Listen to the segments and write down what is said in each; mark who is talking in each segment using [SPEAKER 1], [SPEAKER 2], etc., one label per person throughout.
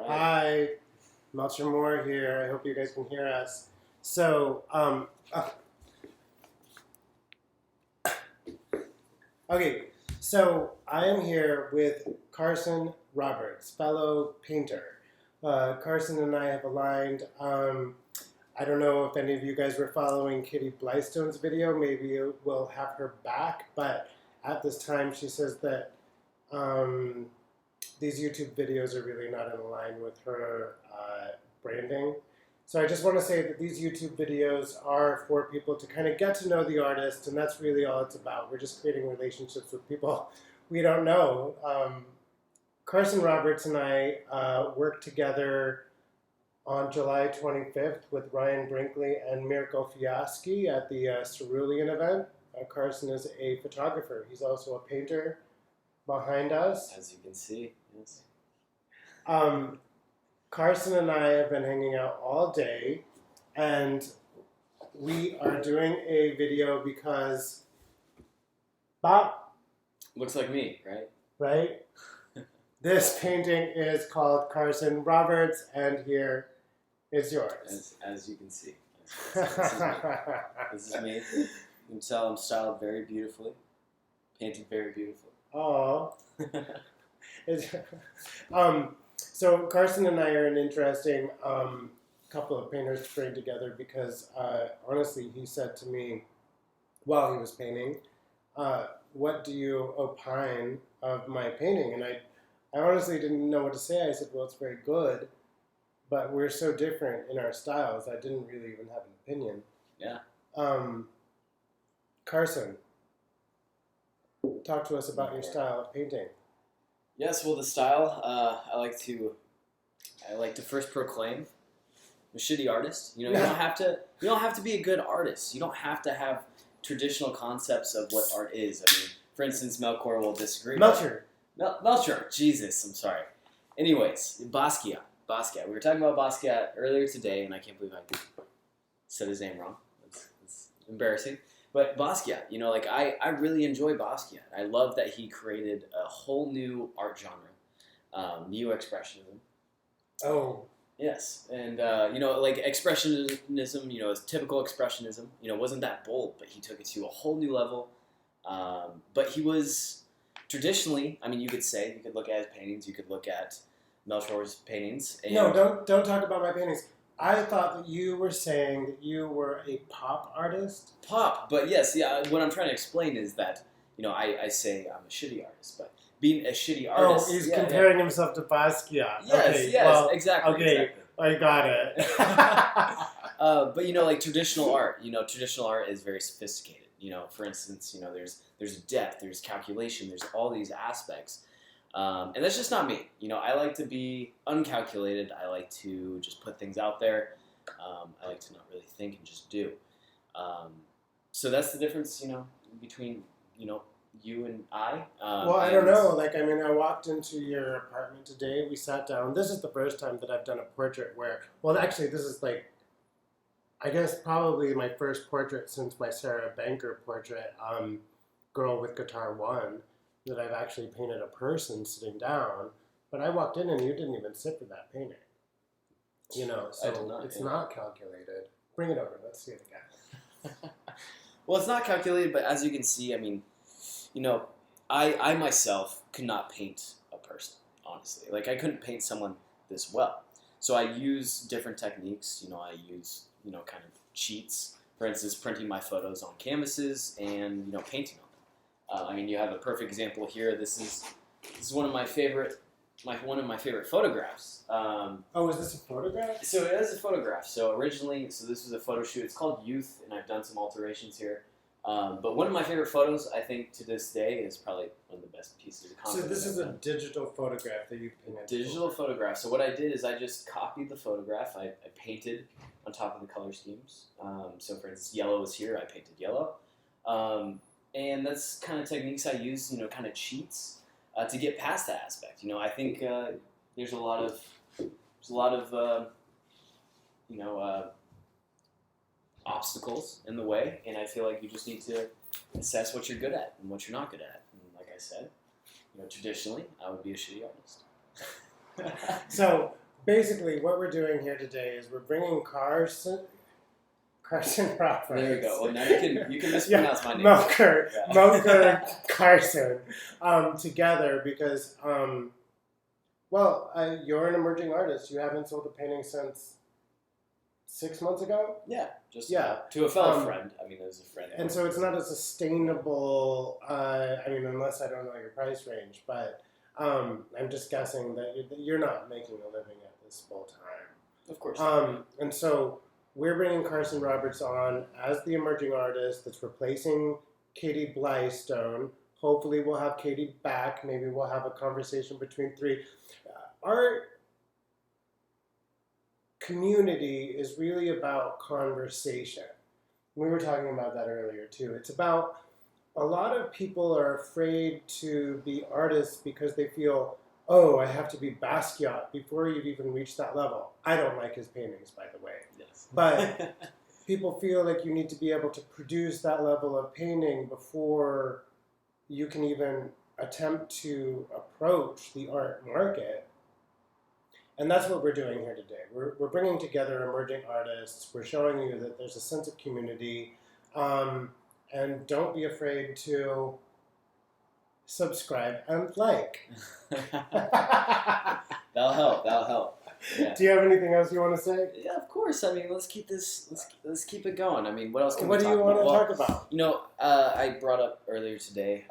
[SPEAKER 1] Hi, Melchor Moore here. I hope you guys can hear us. So, okay, so I am here with Carson Roberts, fellow painter. Carson and I have aligned. I don't know if any of you guys were following Kitty Blystone's video. Maybe we'll have her back, but at this time she says that these YouTube videos are really not in line with her branding. So I just want to say that these YouTube videos are for people to kind of get to know the artist, and that's really all it's about. We're just creating relationships with people we don't know. Carson Roberts and I worked together on July 25th with Ryan Brinkley and Mirko Fiaschi at the Cerulean event. Carson is a photographer. He's also a painter behind us.
[SPEAKER 2] As you can see, yes.
[SPEAKER 1] Carson and I have been hanging out all day, and we are doing a video because Bob.
[SPEAKER 2] Looks like me, right?
[SPEAKER 1] Right? This painting is called Carson Roberts, and here is yours.
[SPEAKER 2] As you can see. This is me. You can tell I'm styled very beautifully, painted very beautifully.
[SPEAKER 1] Oh. So Carson and I are an interesting couple of painters to bring together because honestly, he said to me while he was painting, what do you opine of my painting? And I honestly didn't know what to say. I said, well, it's very good, but we're so different in our styles. I didn't really even have an opinion.
[SPEAKER 2] Yeah.
[SPEAKER 1] Carson, talk to us about your style of painting.
[SPEAKER 2] Yes, well, the style I like to first proclaim I'm a shitty artist. You don't have to be a good artist. You don't have to have traditional concepts of what art is. I mean, for instance, Melchor will disagree.
[SPEAKER 1] Melchor.
[SPEAKER 2] Melchor. Jesus, I'm sorry. Anyways, Basquiat. We were talking about Basquiat earlier today, and I can't believe I said his name wrong. It's embarrassing. But Basquiat, I really enjoy Basquiat. I love that he created a whole new art genre, neo-expressionism.
[SPEAKER 1] Oh.
[SPEAKER 2] Yes, and expressionism, typical expressionism, wasn't that bold, but he took it to a whole new level. But he was traditionally, you could look at his paintings, you could look at Melchor's paintings. And
[SPEAKER 1] no, don't talk about my paintings. I thought that you were saying that you were a pop artist.
[SPEAKER 2] Pop, but yes, yeah. What I'm trying to explain is that I say I'm a shitty artist, but being a shitty artist.
[SPEAKER 1] Oh, he's comparing himself to Basquiat.
[SPEAKER 2] Yes,
[SPEAKER 1] okay,
[SPEAKER 2] yes,
[SPEAKER 1] well,
[SPEAKER 2] exactly.
[SPEAKER 1] Okay,
[SPEAKER 2] exactly.
[SPEAKER 1] I got it.
[SPEAKER 2] But traditional art. Traditional art is very sophisticated. For instance, there's depth, there's calculation, there's all these aspects. And that's just not me. I like to be uncalculated. I like to just put things out there. I like to not really think and just do. So that's the difference, between, you and I.
[SPEAKER 1] Well, I don't know. I walked into your apartment today. We sat down. This is the first time that I've done a portrait where, well, actually, this is I guess probably my first portrait since my Sarah Banker portrait, Girl with Guitar One, that I've actually painted a person sitting down, but I walked in and you didn't even sit for that painting. So it's not calculated. Bring it over. Let's see it again.
[SPEAKER 2] Well, it's not calculated, but as you can see, I myself could not paint a person, honestly. I couldn't paint someone this well. So I use different techniques. I use, kind of cheats. For instance, printing my photos on canvases and, painting on them. You have a perfect example here. This is one of my favorite photographs.
[SPEAKER 1] Oh, is this a photograph?
[SPEAKER 2] So it is a photograph. So originally, this was a photo shoot. It's called Youth, and I've done some alterations here. But one of my favorite photos, I think, to this day, is probably one of the best pieces of content.
[SPEAKER 1] So this is a digital photograph that you painted.
[SPEAKER 2] Digital photograph. So what I did is I just copied the photograph. I painted on top of the color schemes. So for instance, yellow is here. I painted yellow. And that's kind of techniques I use, kind of cheats to get past that aspect. I think there's a lot of obstacles in the way, and I feel like you just need to assess what you're good at and what you're not good at. And like I said, traditionally, I would be a shitty artist.
[SPEAKER 1] So basically, what we're doing here today is we're bringing Carson Roberts.
[SPEAKER 2] There we go. Well, now you can mispronounce my name.
[SPEAKER 1] Melchor Carson together because, you're an emerging artist. You haven't sold a painting since 6 months ago?
[SPEAKER 2] Yeah, to a fellow friend. I mean, as a friend.
[SPEAKER 1] And so it's not a sustainable, unless I don't know your price range, but I'm just guessing that you're not making a living at this full time.
[SPEAKER 2] Of course.
[SPEAKER 1] And so we're bringing Carson Roberts on as the emerging artist that's replacing Katie Blystone. Hopefully we'll have Katie back. Maybe we'll have a conversation between three. Our community is really about conversation. We were talking about that earlier too. It's about a lot of people are afraid to be artists because they feel, oh, I have to be Basquiat before you've even reached that level. I don't like his paintings, by the way.
[SPEAKER 2] Yes.
[SPEAKER 1] But people feel like you need to be able to produce that level of painting before you can even attempt to approach the art market. And that's what we're doing here today. We're bringing together emerging artists. We're showing you that there's a sense of community. And don't be afraid to subscribe and like.
[SPEAKER 2] That'll help. Yeah.
[SPEAKER 1] Do you have anything else you want to say?
[SPEAKER 2] Yeah, of course. I mean, let's keep it going. I mean, what else can
[SPEAKER 1] what
[SPEAKER 2] we
[SPEAKER 1] do
[SPEAKER 2] talk
[SPEAKER 1] you want
[SPEAKER 2] about?
[SPEAKER 1] to talk about?
[SPEAKER 2] You know, I brought up earlier today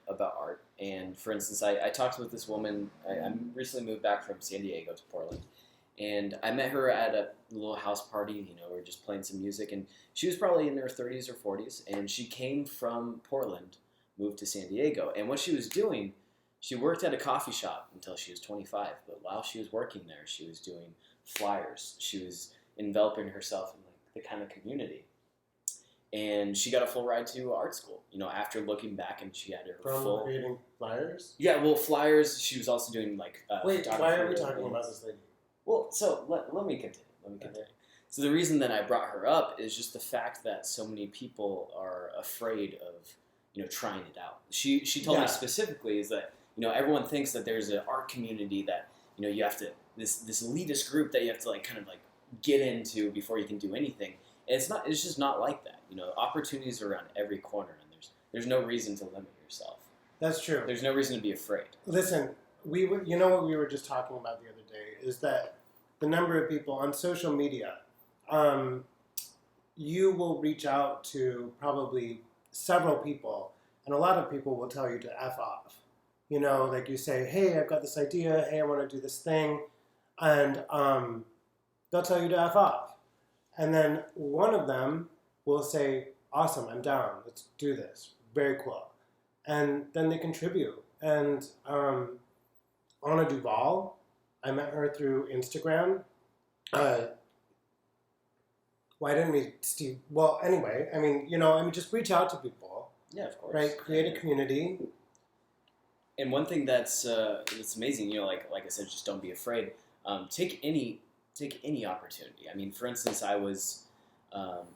[SPEAKER 2] about art. And for instance, I talked with this woman. I recently moved back from San Diego to Portland. And I met her at a little house party. You know, we were just playing some music. And she was probably in her 30s or 40s. And she came from Portland, moved to San Diego. And what she was doing, she worked at a coffee shop until she was 25. But while she was working there, she was doing flyers. She was enveloping herself in like the kind of community. And she got a full ride to art school, you know, after looking back, and she had her
[SPEAKER 1] From creating flyers?
[SPEAKER 2] Yeah, well, flyers. She was also doing like
[SPEAKER 1] Wait, why are we talking about this lady?
[SPEAKER 2] Well, so let me continue. Okay. So the reason that I brought her up is just the fact that so many people are afraid of, you know, trying it out. She told me specifically is that, you know, everyone thinks that there's an art community that, you know, you have to this elitist group that you have to like kind of like get into before you can do anything. And it's just not like that. You know, opportunities are around every corner, and there's no reason to limit yourself.
[SPEAKER 1] That's true.
[SPEAKER 2] There's no reason to be afraid.
[SPEAKER 1] Listen, you know what we were just talking about the other day is that the number of people on social media, you will reach out to probably several people, and a lot of people will tell you to F off. You know, like you say, hey, I've got this idea, hey, I want to do this thing, and they'll tell you to F off. And then one of them will say, awesome, I'm down, let's do this, very cool. And then they contribute. And Anna Duval, I met her through Instagram. Why didn't we, Steve? Well, anyway, just reach out to people.
[SPEAKER 2] Yeah, of course.
[SPEAKER 1] Right, create a community.
[SPEAKER 2] And one thing that's amazing, you know, like I said, just don't be afraid. Take any opportunity. I mean, for instance, I was,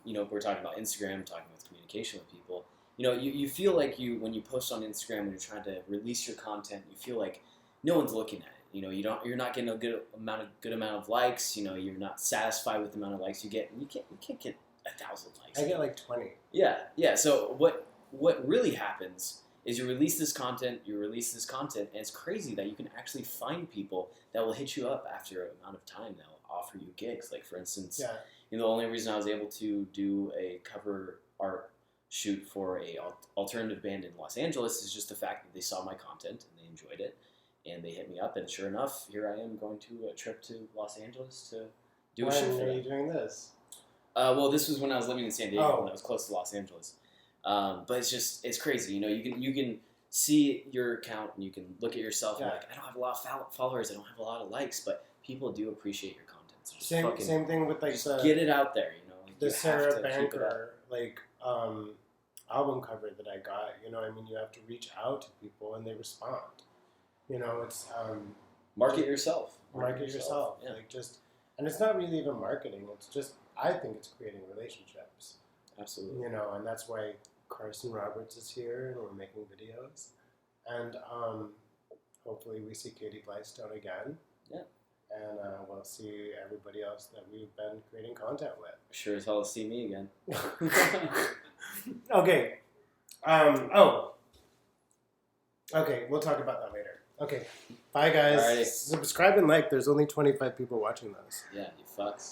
[SPEAKER 2] we're talking about Instagram, talking about communication with people. You know, you feel like when you post on Instagram, when you're trying to release your content, you feel like no one's looking at it. You know, you're not getting a good amount of likes. You know, you're not satisfied with the amount of likes you get. You can't get 1,000 likes.
[SPEAKER 1] I get like 20.
[SPEAKER 2] Yeah. So what really happens is you release this content, and it's crazy that you can actually find people that will hit you up after an amount of time that will offer you gigs. Like, for instance, the only reason I was able to do a cover art shoot for a alternative band in Los Angeles is just the fact that they saw my content and they enjoyed it, and they hit me up, and sure enough, here I am going to a trip to Los Angeles to do a shoot for them.
[SPEAKER 1] When are you doing this?
[SPEAKER 2] Well, this was when I was living in San Diego, when I was close to Los Angeles. But it's crazy. You know, you can see your account and you can look at yourself and like, I don't have a lot of followers, I don't have a lot of likes, but people do appreciate your content. So
[SPEAKER 1] same thing with like
[SPEAKER 2] get it out there. You know, like
[SPEAKER 1] the Sarah Banker album cover that I got. You know, I mean, you have to reach out to people and they respond. You know, it's
[SPEAKER 2] market yourself.
[SPEAKER 1] Market yourself. Yeah. And it's not really even marketing. It's just, I think it's creating relationships.
[SPEAKER 2] Absolutely.
[SPEAKER 1] You know, and that's why Carson Roberts is here and we're making videos. And hopefully we see Katie Blystone again.
[SPEAKER 2] Yeah.
[SPEAKER 1] And we'll see everybody else that we've been creating content with.
[SPEAKER 2] Sure as hell to see me again.
[SPEAKER 1] Okay. Okay, we'll talk about that later. Okay. Bye, guys.
[SPEAKER 2] Alrighty.
[SPEAKER 1] Subscribe and like. There's only 25 people watching those.
[SPEAKER 2] Yeah, you fucks.